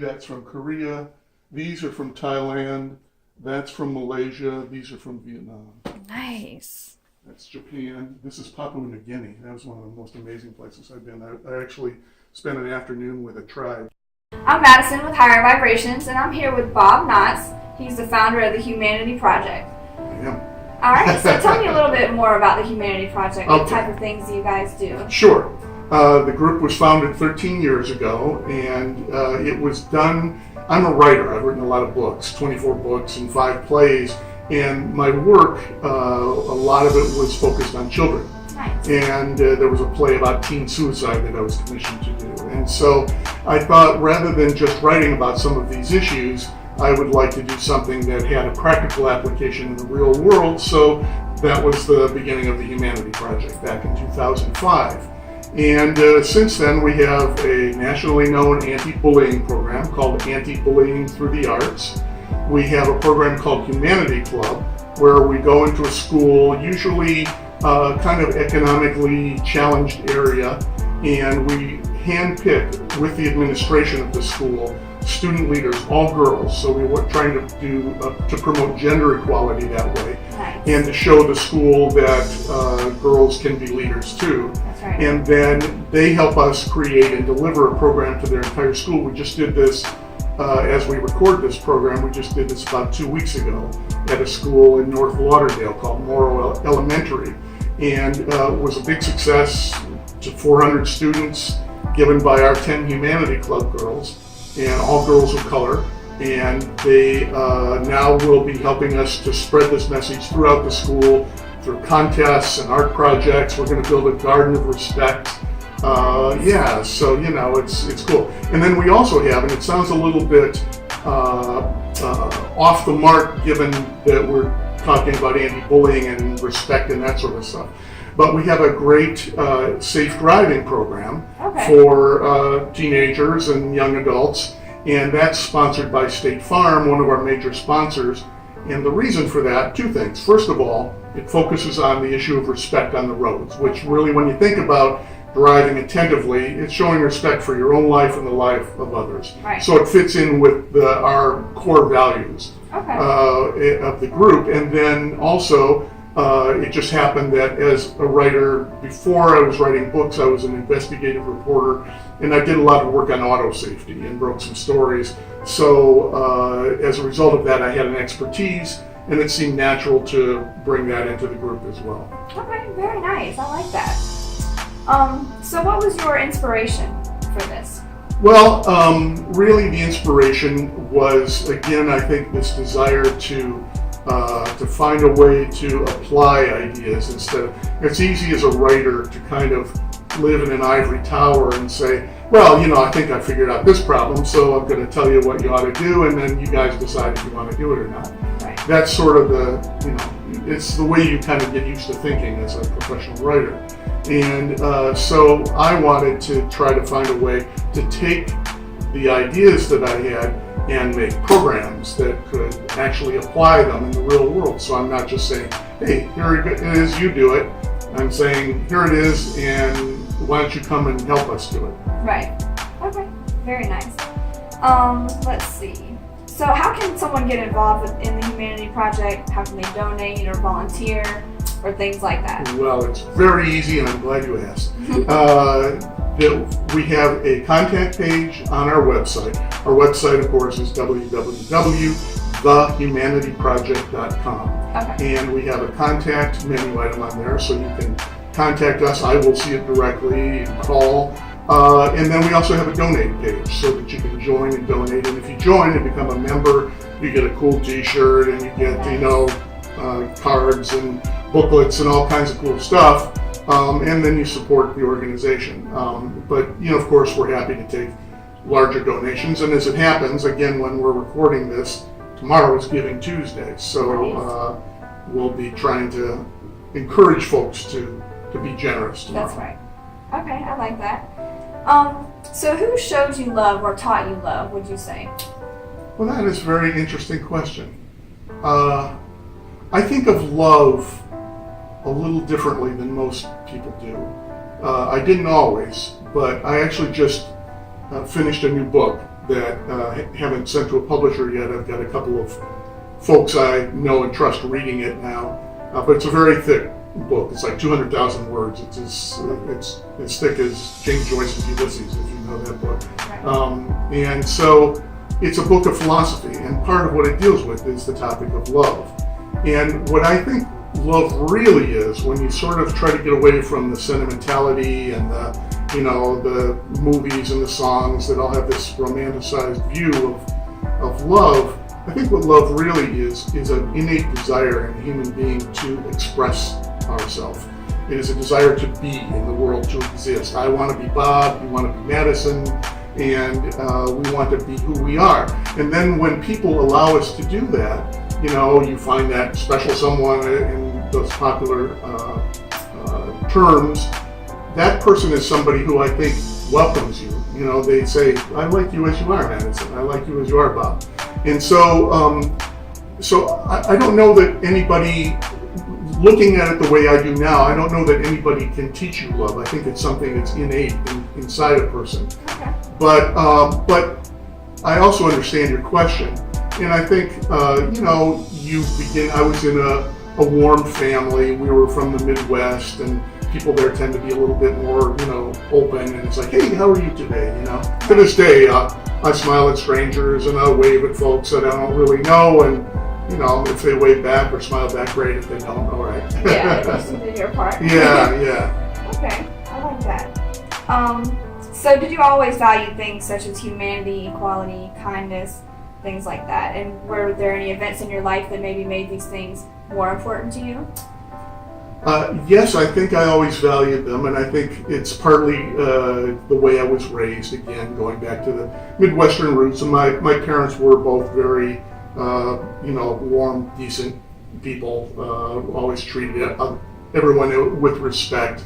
that's from Korea. These are from Thailand. That's from Malaysia. These are from Vietnam. Nice. That's Japan. This is Papua New Guinea. That was one of the most amazing places I've been. I actually spent an afternoon with a tribe. I'm Madison with Higher Vibrations, and I'm here with Bob Knotts. He's the founder of the Humanity Project. I am. All right, so tell me a little bit more about the Humanity Project. What Okay. type of things do you guys do? Sure. The group was founded 13 years ago, and it was done. I'm a writer. I've written a lot of books, 24 books and 5 plays, and my work, a lot of it was focused on children. Nice. And there was a play about teen suicide that I was commissioned to do. And so I thought, rather than just writing about some of these issues, I would like to do something that had a practical application in the real world. So that was the beginning of the Humanity Project back in 2005. And since then, we have a nationally known anti-bullying program called Anti-Bullying Through the Arts. We have a program called Humanity Club, where we go into a school, usually kind of economically challenged area, and we handpick with the administration of the school student leaders, all girls. So we were trying to do to promote gender equality that way, Nice. and to show the school that girls can be leaders too. That's right. And then they help us create and deliver a program to their entire school. We just did this as we record this program. We just did this about 2 weeks ago at a school in North Lauderdale called Morrow Elementary, and it was a big success. To 400 students given by our 10 Humanity Club girls, and all girls of color. And they now will be helping us to spread this message throughout the school through contests and art projects. We're going to build a garden of respect. Yeah, so it's cool. And then we also have, and it sounds a little bit off the mark given that we're talking about anti-bullying and respect and that sort of stuff, but we have a great safe driving program for teenagers and young adults, and that's sponsored by State Farm, one of our major sponsors. And the reason for that, 2 things. First of all, it focuses on the issue of respect on the roads, which really, when you think about driving attentively, it's showing respect for your own life and the life of others. Right. So it fits in with our core values of the group. And then also, it just happened that as a writer, before I was writing books, I was an investigative reporter, and I did a lot of work on auto safety and wrote some stories. So as a result of that, I had an expertise, and it seemed natural to bring that into the group as well. Okay, very nice. I like that. So what was your inspiration for this? Well, really the inspiration was, again, I think this desire to find a way to apply ideas instead of, it's easy as a writer to kind of live in an ivory tower and say, well, I think I figured out this problem, so I'm going to tell you what you ought to do, and then you guys decide if you want to do it or not. Right. That's sort of it's the way you kind of get used to thinking as a professional writer. And so I wanted to try to find a way to take the ideas that I had and make programs that could actually apply them in the real world. So I'm not just saying, hey, here it is, you do it. I'm saying, here it is, and why don't you come and help us do it? Right. Okay. Very nice. Let's see. So how can someone get involved in the Humanity Project? How can they donate or volunteer or things like that? Well, it's very easy, and I'm glad you asked. We have a contact page on our website. Our website, of course, is www.thehumanityproject.com. Okay. And we have a contact menu item on there, so you can contact us. I will see it directly and call. And then we also have a donate page so that you can join and donate. And if you join and become a member, you get a cool T-shirt, and you get, cards and booklets and all kinds of cool stuff. And then you support the organization. But of course, we're happy to take larger donations. And as it happens, again, when we're recording this, tomorrow is Giving Tuesday. So we'll be trying to encourage folks to be generous tomorrow. That's right. Okay, I like that. So who showed you love or taught you love, would you say? Well, that is a very interesting question. I think of love a little differently than most people do. I didn't always, but I actually just finished a new book that haven't sent to a publisher yet. I've got a couple of folks I know and trust reading it now, but it's a very thick book. It's like 200,000 words. It's as thick as James Joyce's Ulysses, if you know that book. And so it's a book of philosophy, and part of what it deals with is the topic of love. And what I think love really is, when you sort of try to get away from the sentimentality and the movies and the songs that all have this romanticized view of love, I think what love really is an innate desire in a human being to express ourselves. It is a desire to be in the world, to exist. I want to be Bob, you want to be Madison, and we want to be who we are. And then when people allow us to do that, you find that special someone in those popular terms. That person is somebody who I think welcomes you. They say, I like you as you are, Madison. I like you as you are, Bob. And so I don't know that anybody, looking at it the way I do now, I don't know that anybody can teach you love. I think it's something that's innate inside a person. Okay. But I also understand your question. And I think, I was in a warm family. We were from the Midwest, and people there tend to be a little bit more, open. And it's like, hey, how are you today? To this day, I smile at strangers and I wave at folks that I don't really know. And, if they wave back or smile back, great. If they don't, all right. Yeah, it needs to do your part. Yeah. Okay, I like that. So did you always value things such as humanity, equality, kindness, things like that? And were there any events in your life that maybe made these things more important to you? Yes, I think I always valued them, and I think it's partly the way I was raised, again, going back to the Midwestern roots. And my parents were both very, warm, decent people, always treated everyone with respect.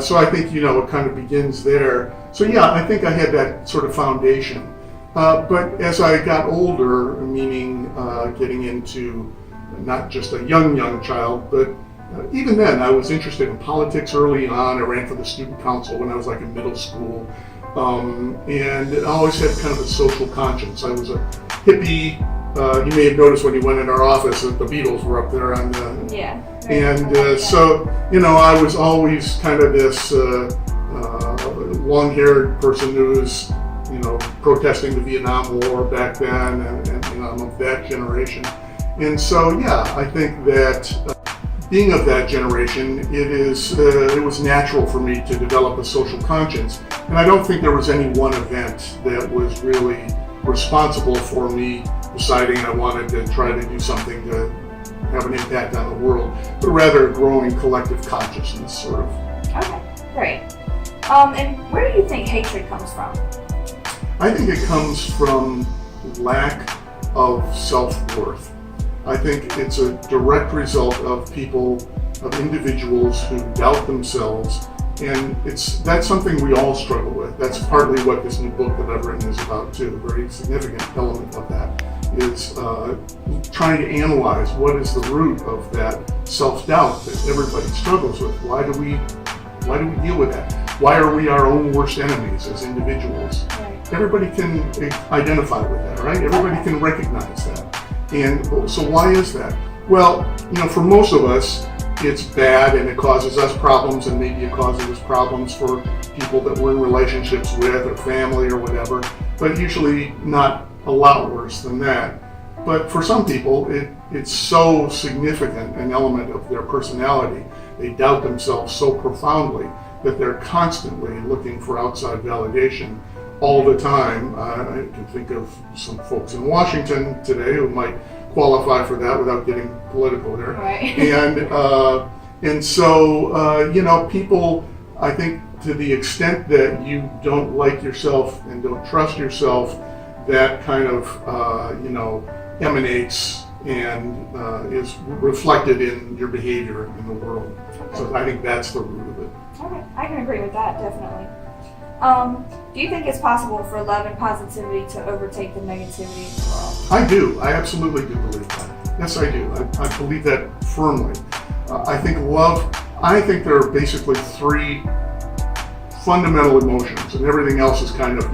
So I think, it kind of begins there. So yeah, I think I had that sort of foundation. But as I got older, meaning getting into not just a young child, but even then I was interested in politics early on. I ran for the student council when I was like in middle school. And I always had kind of a social conscience. I was a hippie. You may have noticed when you went in our office that the Beatles were up there on the... Yeah. And so, I was always kind of this long-haired person who was, protesting the Vietnam War back then, and I'm of that generation. And so, yeah, I think that being of that generation, it was natural for me to develop a social conscience. And I don't think there was any one event that was really responsible for me deciding I wanted to try to do something to have an impact on the world, but rather a growing collective consciousness, sort of. Okay, great. And where do you think hatred comes from? I think it comes from lack of self-worth. I think it's a direct result of individuals who doubt themselves, and that's something we all struggle with. That's partly what this new book that I've written is about too. A very significant element of that is trying to analyze what is the root of that self-doubt that everybody struggles with. Why do we deal with that? Why are we our own worst enemies as individuals? Right. Everybody can identify with that, right? Everybody can recognize that. And so why is that? Well, for most of us, it's bad and it causes us problems, and maybe it causes us problems for people that we're in relationships with or family or whatever, but usually not a lot worse than that. But for some people, it's so significant an element of their personality. They doubt themselves so profoundly that they're constantly looking for outside validation all the time. I can think of some folks in Washington today who might qualify for that without getting political here. Right. And so, people, I think, to the extent that you don't like yourself and don't trust yourself, that kind of, emanates and is reflected in your behavior in the world. Okay. So I think that's the root of it. Okay, I can agree with that, definitely. Do you think it's possible for love and positivity to overtake the negativity in the world? I do. I absolutely do believe that. Yes, I do. I believe that firmly. I think there are basically three fundamental emotions, and everything else is kind of,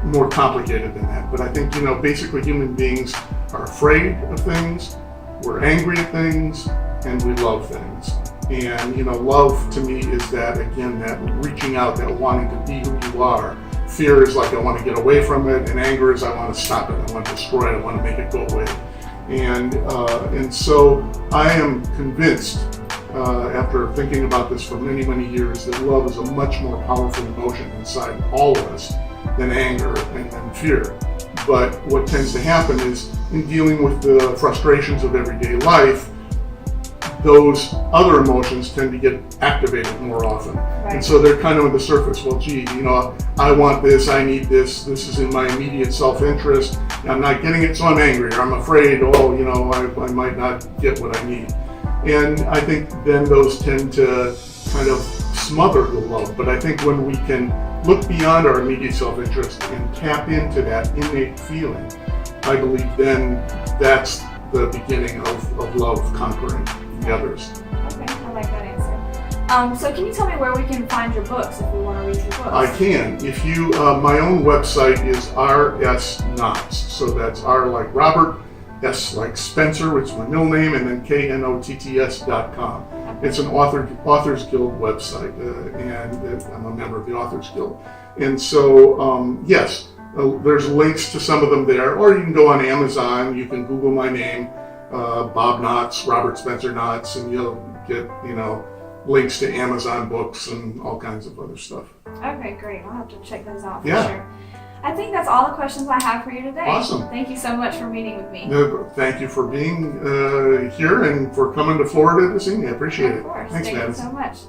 more complicated than that. But I think, basically human beings are afraid of things, we're angry at things, and we love things. And, love to me is that, again, that reaching out, that wanting to be who you are. Fear is like I want to get away from it, and anger is I want to stop it, I want to destroy it, I want to make it go away. And so I am convinced, after thinking about this for many, many years, that love is a much more powerful emotion inside all of us than anger and fear. But what tends to happen is, in dealing with the frustrations of everyday life, those other emotions tend to get activated more often. Right. And so they're kind of on the surface. Well, gee, I want this, I need this is in my immediate self-interest, I'm not getting it, so I'm angry, or I'm afraid, I might not get what I need. And I think then those tend to kind of smother the love. But I think when we can look beyond our immediate self-interest and tap into that innate feeling, I believe then that's the beginning of love conquering the others. Okay, I like that answer. So can you tell me where we can find your books if we want to read your books? I can. If you, my own website is R.S. Knotts. So that's R like Robert, S like Spencer, which is my middle name, and then KNOTTS.com. Okay. It's an Authors Guild website, and I'm a member of the Authors Guild. And so, yes, there's links to some of them there, or you can go on Amazon, you can Google my name, Bob Knotts, Robert Spencer Knotts, and you'll get, links to Amazon books and all kinds of other stuff. Okay, great. I'll have to check those out for Yeah. sure. I think that's all the questions I have for you today. Awesome. Thank you so much for meeting with me. No, thank you for being here and for coming to Florida to see me. I appreciate it. Of course. Thanks, Thank man. you so much.